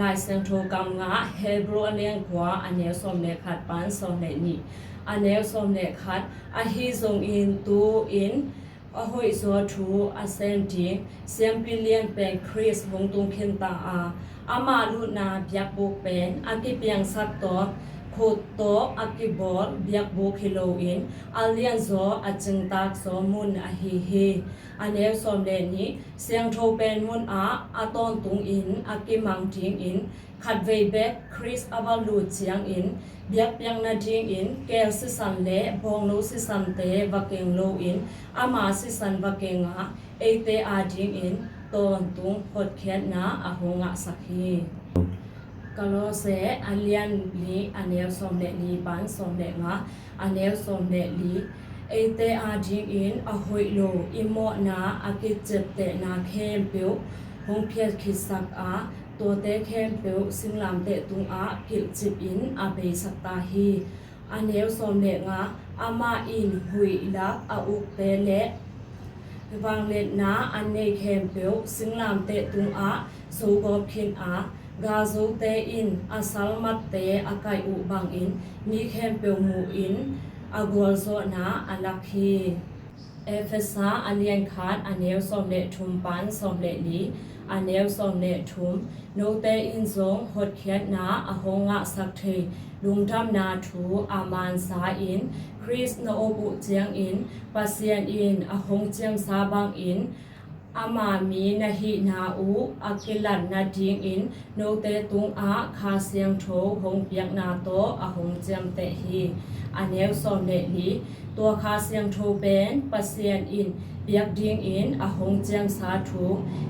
ลายเสียงโทกำงะเฮบรูอันเลียงกว่าอันเนวสมเลขัดปันสมเลนี่อันเนวสมเลขัดอาฮิซงอินตูอินอหอยซัวทูอาเซนติเซียมปิเลียนเป็นคริสวงตุงเคนตาอามาลุนาเบียกบุกเป็นอากิเปียงสักตอโคโตอากิบอลเบียกบุกฮิโลอินอาเลียนโซอาจึงตักสมุนอาฮิเฮอันเนวสมเลนี้เสียงโทเป็นมุนอาตอนตุงอินอากิมังทิงอินขัดเวเบกคริสอาบาลูเจียงอินเบียกเปียงนาทิงอินเกลสิสันเลบองโนสิสันเตวะเกงโลอินอามาสิสันวะเกงเอเตอาทิงอินตอนตุงหดเขียนนาอาหงสักฮีกะโลเซอันเลียนลีอันเนวสมเดลีปันสมเดงอันเนวสมเดลีเอเตอาทิงอินอาหอยโลอิโมนาอากิเจเตนาเข้มเปียวหงเพียคิสักตัวเตเข้มเปียวสิงลามเตตุงกิลจิบอินอาเบสักตาฮีอันเนวสมเดงอามาอินหุยลักอาอุกเตเลวางเล็ดนาอันเนเข้มเปียวสิงลามเตตุงสูกอบขินกาซูเตอินอาซัลมัตเตอาไกอุบังอินมีเข้มเปียวมูอินอากวลโซนาอัลักฮีเอเฟซาอันเลียนคาดอันเนวสมเดทุมปันสมเดลีอันเนวสมเดทุมโนเตอินซงหดเขียนนาอหงะสักเทลุงทำนาทูอามานซาอินคริสโนโอบุเจียงอินปัสเซียนอินอหงเจียงซาบังอินอามามีนาฮินาอูอากิลันนาดิงอินโนเตตุงคาเซียงโถหงเปียกนาโตอาหงเจียมเตฮีอันเนวสมเดลีตัวคาเซียงโทเป็นปัสเซียนอินเปียกดิงอินอาหงเจียมสาธุ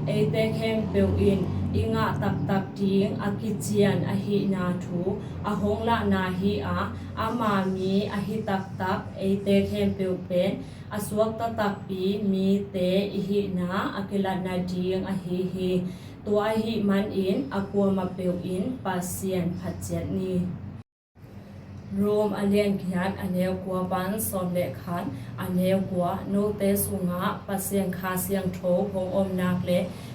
เอเตเข้มเปียวอินอิงะตักตักดิงอากิเจียนอหินาทูอาหงละนาฮิอามามีอหิตักตักเอเตเข้มเปียวเป็นอสวกตะตักปีมีเตอิหินาอากิลานาดิงอหิฮีตัวอหิมันอินอากัวมาเปียวอินปัสเซียนผัดเจ็ดนีรวมอันเลียนขีดอันเนวกัวปันสมเด็จขันอันเนวกัวโนเตสุงะปัสเซียงคาเซียงโถพงอมนักเล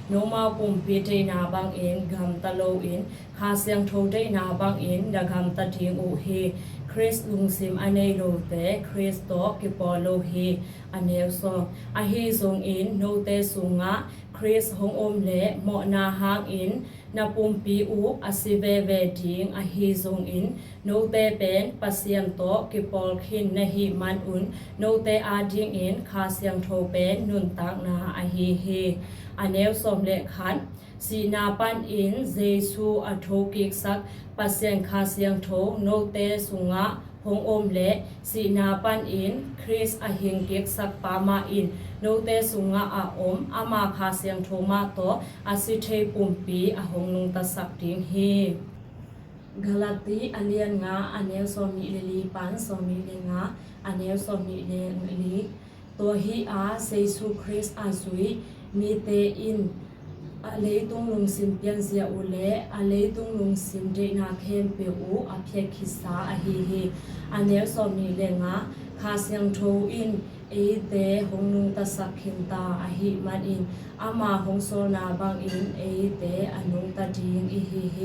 โนมาปุ่มปีเตนาบังเอ็นกำตะโลอินคาเซียงโถเตนาบังเอ็นดะกำตะทิงอุเฮคริสลุงซิมอันเนโลเตคริสโตกิปอโลเฮอันเนวซองอฮีซงอินโนเตสุงะคริสหงอมเลโมนาฮางอินนาปุ่มปีอุอาศิเวเวดิงอฮีซงอินโนเตเป็นปัสเซียนโตกิปอลคินนหิมันอุนโนเตอาดิงอินคาเซียงโทเป็นนุนตักนาอฮีเฮอันเนวสมเลขันสีนาปันอินเจซูอโทกิกสักปัสเซียนคาเซียงโทโนเตสุงะหงอมเลสีนาปันอินคริสอหิงกิกสักปามาอินโนเตสุงะอาอมอามาคาเซียงโทมาโตอาสิเทปุ่มปีอหงนุงตสักดิงเฮกาลาตีอันเลียนอันเนวสมิเลลีปันสมิเลอันเนวสมิเลลีตัวฮีเซซูคริสอาซุยมีเตอินเลตุงลุงซิมเปียนเสียอุเลเลตุงลุงซิมเดนาเข้มเปียวอเพียคิสาอฮีเฮอันเนวสมิเลคาเซียงโทอินเอเตหงนุงตะสักขินตาอหิมันอินอามาหงโซนาบังอินเอเตอนุงตะดิงอิฮิเฮ